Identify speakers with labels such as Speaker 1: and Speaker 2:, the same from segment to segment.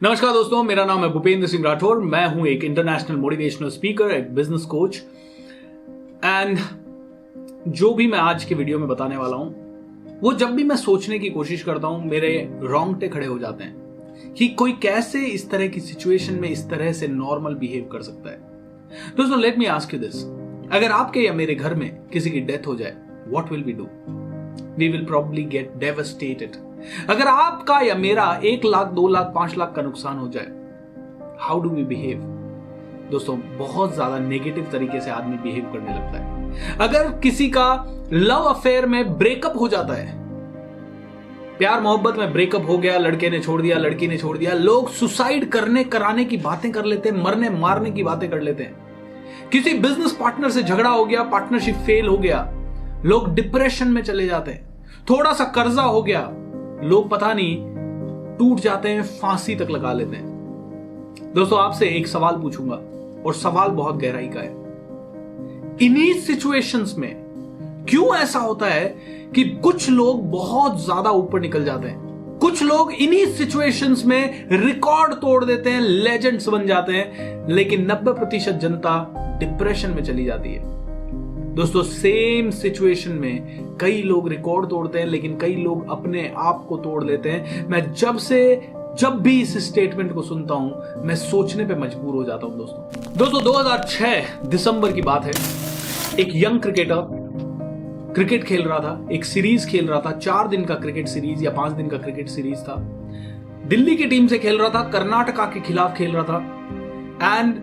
Speaker 1: नमस्कार दोस्तों, मेरा नाम है भूपेंद्र सिंह राठौर। मैं हूं एक इंटरनेशनल मोटिवेशनल स्पीकर, एक बिजनेस कोच। एंड जो भी मैं आज के वीडियो में बताने वाला हूं, वो जब भी मैं सोचने की कोशिश करता हूं, मेरे रोंगटे खड़े हो जाते हैं कि कोई कैसे इस तरह की सिचुएशन में इस तरह से नॉर्मल बिहेव कर सकता है। दोस्तों, let me ask you this, अगर आपके या मेरे घर में किसी की डेथ हो जाए, what will we do? We will probably get devastated. अगर आपका या मेरा 1 लाख, 2 लाख, 5 लाख का नुकसान हो जाए, हाउ डू वी बिहेव? दोस्तों, बहुत ज्यादा नेगेटिव तरीके से आदमी बिहेव करने लगता है। अगर किसी का लव अफेयर में ब्रेकअप हो जाता है, प्यार मोहब्बत में ब्रेकअप हो गया, लड़के ने छोड़ दिया, लड़की ने छोड़ दिया, लोग सुसाइड कराने की बातें कर लेते हैं, मरने मारने की बातें कर लेते हैं। किसी बिजनेस पार्टनर से झगड़ा हो गया, पार्टनरशिप फेल हो गया, लोग डिप्रेशन में चले जाते हैं। थोड़ा सा कर्जा हो गया, लोग पता नहीं टूट जाते हैं, फांसी तक लगा लेते हैं। दोस्तों, आपसे एक सवाल पूछूंगा और सवाल बहुत गहराई का है। इन्हीं सिचुएशंस में क्यों ऐसा होता है कि कुछ लोग बहुत ज्यादा ऊपर निकल जाते हैं, कुछ लोग इन्हीं सिचुएशंस में रिकॉर्ड तोड़ देते हैं, लेजेंड्स बन जाते हैं, लेकिन 90% जनता डिप्रेशन में चली जाती है। दोस्तों, सेम सिचुएशन में कई लोग रिकॉर्ड तोड़ते हैं, लेकिन कई लोग अपने आप को तोड़ लेते हैं। मैं जब भी इस स्टेटमेंट को सुनता हूं, मैं सोचने पे मजबूर हो जाता हूं। दोस्तों 2006 दिसंबर की बात है। एक यंग क्रिकेटर क्रिकेट खेल रहा था, एक सीरीज खेल रहा था, 4 दिन का क्रिकेट सीरीज या 5 दिन का क्रिकेट सीरीज था। दिल्ली की टीम से खेल रहा था, कर्नाटका के खिलाफ खेल रहा था। एंड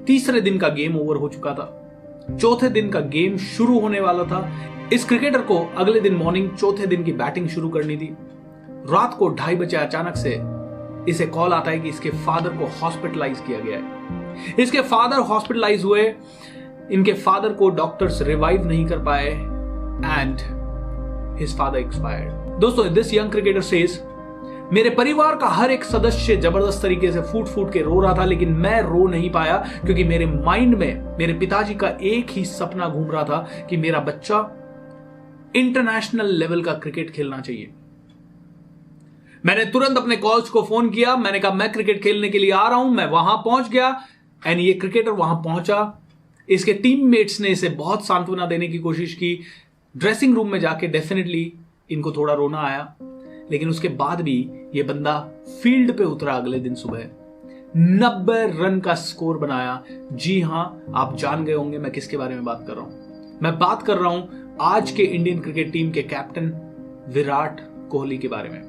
Speaker 1: तीसरे दिन का गेम ओवर हो चुका था, चौथे दिन का गेम शुरू होने वाला था। इस क्रिकेटर को अगले दिन मॉर्निंग चौथे दिन की बैटिंग शुरू करनी थी। रात को 2:30 बजे अचानक से इसे कॉल आता है कि इसके फादर को हॉस्पिटलाइज किया गया है। इसके फादर हॉस्पिटलाइज हुए, इनके फादर को डॉक्टर्स रिवाइव नहीं कर पाए एंड हिज फादर एक्सपायर्ड। दोस्तों, दिस यंग क्रिकेटर सेज, मेरे परिवार का हर एक सदस्य जबरदस्त तरीके से फूट फूट के रो रहा था, लेकिन मैं रो नहीं पाया क्योंकि मेरे माइंड में मेरे पिताजी का एक ही सपना घूम रहा था कि मेरा बच्चा इंटरनेशनल लेवल का क्रिकेट खेलना चाहिए। मैंने तुरंत अपने कोच को फोन किया, मैंने कहा मैं क्रिकेट खेलने के लिए आ रहा हूं। मैं वहां पहुंच गया एंड ये क्रिकेटर वहां पहुंचा। इसके टीममेट्स ने इसे बहुत सांत्वना देने की कोशिश की। ड्रेसिंग रूम में जाके डेफिनेटली इनको थोड़ा रोना आया, लेकिन उसके बाद भी ये बंदा फील्ड पे उतरा। अगले दिन सुबह 90 रन का स्कोर बनाया। जी हां, आप जान गए होंगे मैं किसके बारे में बात कर रहा हूं। मैं बात कर रहा हूं आज के इंडियन क्रिकेट टीम के कैप्टन विराट कोहली के बारे में।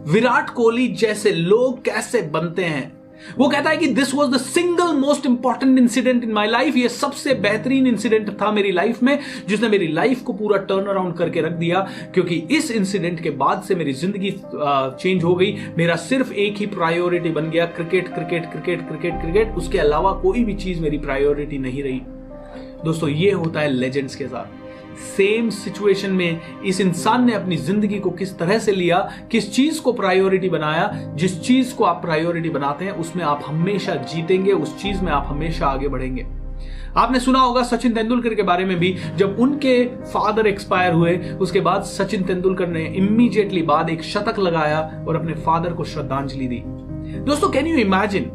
Speaker 1: विराट कोहली जैसे लोग कैसे बनते हैं? वो कहता है कि this was the single most important incident in my life. ये सबसे बेहतरीन इंसिडेंट था मेरी लाइफ में, जिसने मेरी लाइफ को पूरा टर्न अराउंड करके रख दिया, क्योंकि इस इंसिडेंट के बाद से मेरी जिंदगी चेंज हो गई। मेरा सिर्फ एक ही प्रायोरिटी बन गया, cricket cricket cricket cricket cricket. उसके अलावा कोई भी चीज मेरी प्रायोरिटी नहीं रही। दोस्तों, ये होता है लेजेंड्स के साथ। सेम सिचुएशन में इस इंसान ने अपनी जिंदगी को किस तरह से लिया, किस चीज को प्रायोरिटी बनाया। जिस चीज को आप प्रायोरिटी बनाते हैं, उसमें आप हमेशा जीतेंगे, उस चीज में आप हमेशा आगे बढ़ेंगे। आपने सुना होगा सचिन तेंदुलकर के बारे में भी। जब उनके फादर एक्सपायर हुए, उसके बाद सचिन तेंदुलकर ने इमीडिएटली बाद एक शतक लगाया और अपने फादर को श्रद्धांजलि दी। दोस्तों, can you imagine,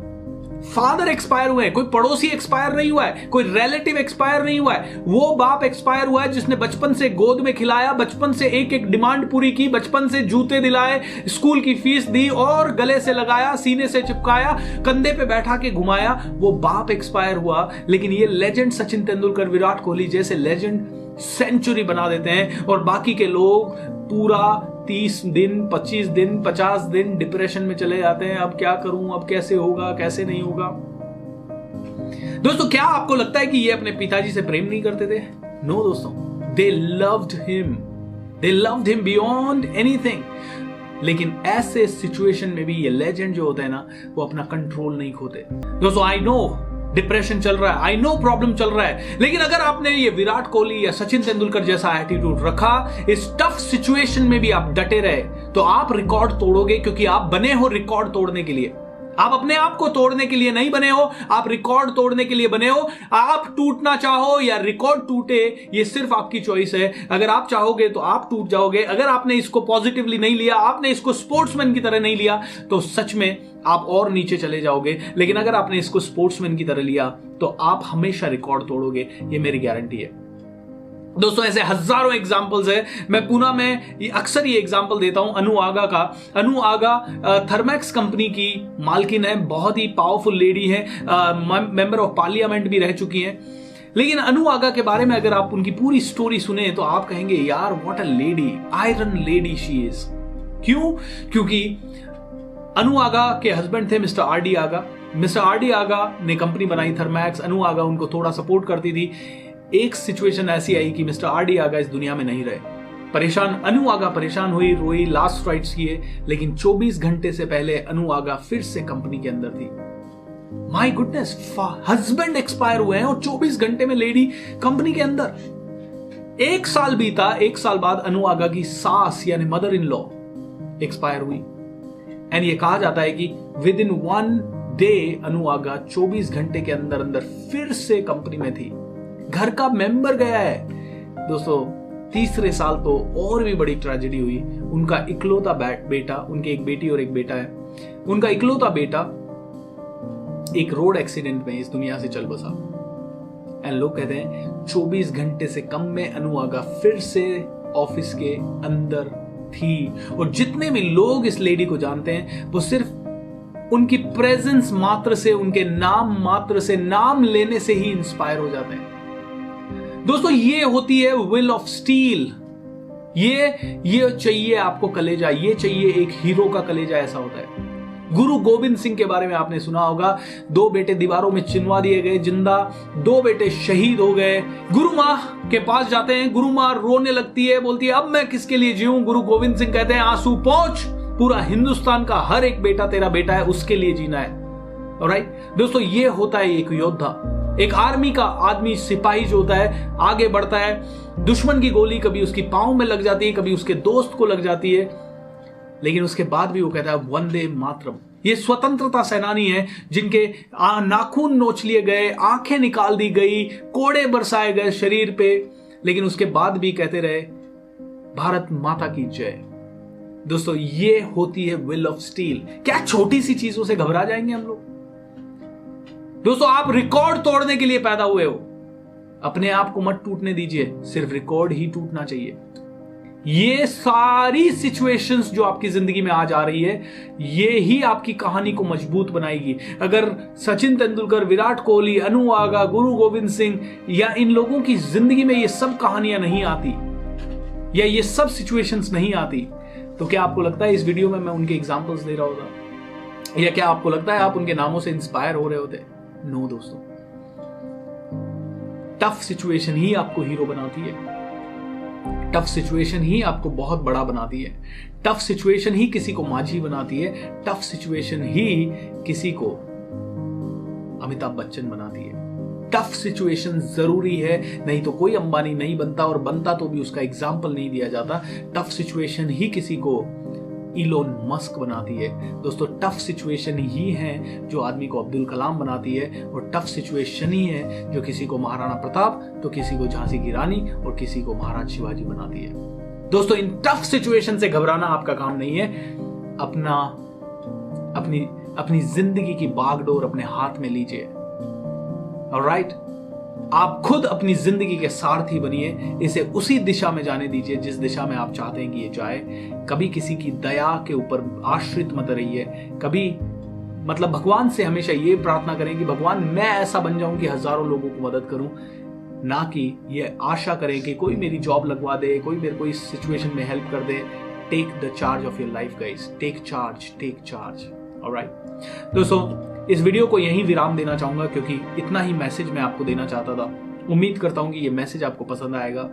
Speaker 1: father expire हुए, कोई पड़ोसी एक्सपायर नहीं हुआ है, कोई रिलेटिव एक्सपायर नहीं हुआ है, वो बाप एक्सपायर हुआ है जिसने बचपन से गोद में खिलाया, बचपन से एक एक डिमांड पूरी की, बचपन से जूते दिलाए, स्कूल की फीस दी और गले से लगाया, सीने से चिपकाया, कंधे पे बैठा के घुमाया। वो बाप एक्सपायर हुआ, लेकिन ये लेजेंड सचिन तेंदुलकर, विराट कोहली जैसे लेजेंड सेंचुरी बना देते हैं और बाकी के लोग पूरा 30 दिन, 25 दिन, 50 दिन डिप्रेशन में चले जाते हैं। अब क्या करूं, अब कैसे होगा, कैसे नहीं होगा। दोस्तों, क्या आपको लगता है कि ये अपने पिताजी से प्रेम नहीं करते थे? नो दोस्तों, they loved him beyond anything. लेकिन ऐसे सिचुएशन में भी ये लेजेंड जो होता है ना, वो अपना कंट्रोल नहीं खोते। दोस्तों, आई नो डिप्रेशन चल रहा है, आई नो प्रॉब्लम चल रहा है, लेकिन अगर आपने ये विराट कोहली या सचिन तेंदुलकर जैसा एटीट्यूड रखा, इस टफ सिचुएशन में भी आप डटे रहे, तो आप रिकॉर्ड तोड़ोगे, क्योंकि आप बने हो रिकॉर्ड तोड़ने के लिए। आप अपने आप को तोड़ने के लिए नहीं बने हो, आप रिकॉर्ड तोड़ने के लिए बने हो। आप टूटना चाहो या रिकॉर्ड टूटे, ये सिर्फ आपकी चॉइस है। अगर आप चाहोगे तो आप टूट जाओगे। अगर आपने इसको पॉजिटिवली नहीं लिया, आपने इसको स्पोर्ट्समैन की तरह नहीं लिया, तो सच में आप और नीचे चले जाओगे। लेकिन अगर आपने इसको स्पोर्ट्समैन की तरह लिया तो आप हमेशा रिकॉर्ड तोड़ोगे, ये मेरी गारंटी है। दोस्तों ऐसे हजारों एग्जाम्पल्स है। मैं पुणे में अक्सर ये एग्जाम्पल देता हूं अनु आगा का। अनु आगा थर्मैक्स कंपनी की मालकिन है, बहुत ही पावरफुल लेडी है, मेंबर ऑफ पार्लियामेंट भी रह चुकी हैं। लेकिन अनु आगा के बारे में अगर आप उनकी पूरी स्टोरी सुने तो आप कहेंगे यार what a lady, iron lady she is. क्यों? क्योंकि अनु आगा के हस्बैंड थे मिस्टर आर डी आगा। मिस्टर आर डी आगा ने कंपनी बनाई थर्मैक्स। अनु आगा उनको थोड़ा सपोर्ट करती थी। एक सिचुएशन ऐसी आई कि मिस्टर आर डी आगा इस दुनिया में नहीं रहे। परेशान अनु आगा परेशान हुई, रोई, लास्ट राइट्स किए। लेकिन 24 घंटे से पहले अनु आगा फिर से कंपनी के अंदर थी। माय गुडनेस, हस्बैंड एक्सपायर हुए हैं और 24 घंटे में लेडी कंपनी के अंदर। 1 साल बीता, 1 साल बाद अनु आगा की सास यानी मदर इन लॉ एक्सपायर हुई। एंड ये कहा जाता है कि विद इन 1 डे अनु आगा 24 घंटे के अंदर अंदर फिर से कंपनी में थी। घर का मेंबर गया है। दोस्तों तीसरे साल तो और भी बड़ी ट्रेजेडी हुई। उनका इकलौता बेटा, उनके एक बेटी और एक बेटा है, उनका इकलौता बेटा एक रोड एक्सीडेंट में इस दुनिया से चल बसा। एंड लोग कहते हैं 24 घंटे से कम में अनु आगा फिर से ऑफिस के अंदर थी। और जितने भी लोग इस लेडी को जानते हैं वो सिर्फ उनकी प्रेजेंस मात्र से, उनके नाम मात्र से, नाम लेने से ही इंस्पायर हो जाते हैं। दोस्तों ये होती है विल ऑफ स्टील। ये चाहिए आपको कलेजा, ये चाहिए एक हीरो का कलेजा। ऐसा होता है। गुरु गोविंद सिंह के बारे में आपने सुना होगा। 2 बेटे दीवारों में चिनवा दिए गए जिंदा, 2 बेटे शहीद हो गए। गुरु मां के पास जाते हैं, गुरु मां रोने लगती है, बोलती है अब मैं किसके लिए जीऊं। गुरु गोविंद सिंह कहते हैं आंसू पहुंच, पूरा हिंदुस्तान का हर एक बेटा तेरा बेटा है, उसके लिए जीना है। ऑलराइट दोस्तों, ये होता है एक योद्धा, एक आर्मी का आदमी, सिपाही जो होता है, आगे बढ़ता है। दुश्मन की गोली कभी उसकी पांव में लग जाती है, कभी उसके दोस्त को लग जाती है, लेकिन उसके बाद भी वो कहता है वंदे मातरम। ये स्वतंत्रता सेनानी है जिनके नाखून नोच लिए गए, आंखें निकाल दी गई, कोड़े बरसाए गए शरीर पे, लेकिन उसके बाद भी कहते रहे भारत माता की जय। दोस्तों ये होती है विल ऑफ स्टील। क्या छोटी सी चीजों से घबरा जाएंगे हम लोग? दोस्तों आप रिकॉर्ड तोड़ने के लिए पैदा हुए हो। अपने आप को मत टूटने दीजिए, सिर्फ रिकॉर्ड ही टूटना चाहिए। ये सारी सिचुएशंस जो आपकी जिंदगी में आज आ रही है, ये ही आपकी कहानी को मजबूत बनाएगी। अगर सचिन तेंदुलकर, विराट कोहली, अनु आगा, गुरु गोविंद सिंह या इन लोगों की जिंदगी में ये सब कहानियां नहीं आती या ये सब सिचुएशंस नहीं आती, तो क्या आपको लगता है इस वीडियो में मैं उनके एग्जांपल्स दे रहा होता? या क्या आपको लगता है आप उनके नामों से इंस्पायर हो रहे होते? नो दोस्तों, टफ सिचुएशन ही आपको हीरो बनाती है। टफ सिचुएशन ही आपको बहुत बड़ा बनाती है। टफ सिचुएशन ही किसी को माझी बनाती है। टफ सिचुएशन ही किसी को अमिताभ बच्चन बनाती है। टफ सिचुएशन जरूरी है, नहीं तो कोई अंबानी नहीं बनता, और बनता तो भी उसका एग्जाम्पल नहीं दिया जाता। टफ सिचुएशन ही किसी को इलोन मस्क बनाती है। दोस्तों टफ सिचुएशन ही है जो आदमी को अब्दुल कलाम बनाती है, और टफ सिचुएशन ही है जो किसी को महाराणा प्रताप, तो किसी को झांसी की रानी, और किसी को महाराज शिवाजी बनाती है। दोस्तों इन टफ सिचुएशन से घबराना आपका काम नहीं है। अपनी जिंदगी की बागडोर अपने हाथ में लीजिए। ऑलराइट, आप खुद अपनी जिंदगी के सारथी बनिए। इसे उसी दिशा में जाने दीजिए जिस दिशा में आप चाहते हैं कि ये जाए। कभी किसी की दया के ऊपर आश्रित मत रहिए। कभी भगवान से हमेशा ये प्रार्थना करें कि भगवान मैं ऐसा बन जाऊं कि हजारों लोगों को मदद करूं, ना कि ये आशा करें कि कोई मेरी जॉब लगवा दे, कोई मेरे को इस सिचुएशन में हेल्प कर दे। Take the charge of your life guys, take charge. Alright दोस्तों, इस वीडियो को यहीं विराम देना चाहूंगा क्योंकि इतना ही मैसेज मैं आपको देना चाहता था। उम्मीद करता हूं कि ये मैसेज आपको पसंद आएगा।